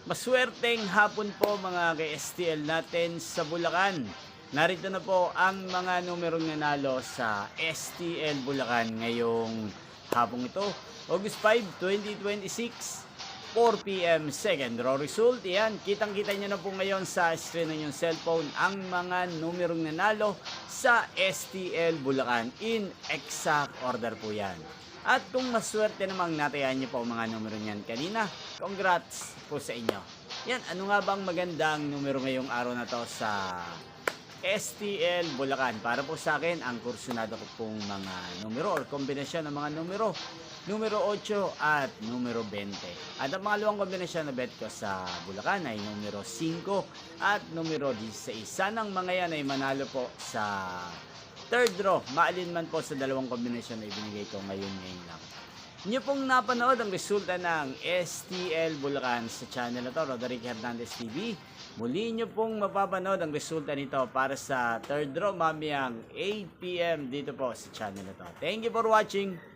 Maswerteng hapon po mga ka-STL natin sa Bulacan. Narito na po ang mga numerong nanalo sa STL Bulacan ngayong hapong ito, August 5, 2026, 4 p.m. second draw result. Yan, kitang-kita nyo na po ngayon sa screen ng yung cellphone ang mga numerong nanalo sa STL Bulacan. In exact order po yan. At kung maswerte namang natayaan nyo po mga numero niyan kanina, congrats po sa inyo. Yan, ano nga bang magandang numero ngayong araw na to sa STL Bulacan? Para po sa akin, ang kursunado ko pong mga numero or kombinasyon ng mga numero, numero 8 at numero 20. At ang pangalawang kombinasyon na bet ko sa Bulacan ay numero 5 at numero 16. Sanang mga yan ay manalo po sa third draw, maalin man po sa dalawang kombinasyon na ibinigay ko ngayon lang. Inyo pong napanood ang resulta ng STL Bulacan sa channel na to, Roderick Hernandez TV. Muli nyo pong mapapanood ang resulta nito para sa third draw mamayang 8 p.m. dito po sa channel na to. Thank you for watching.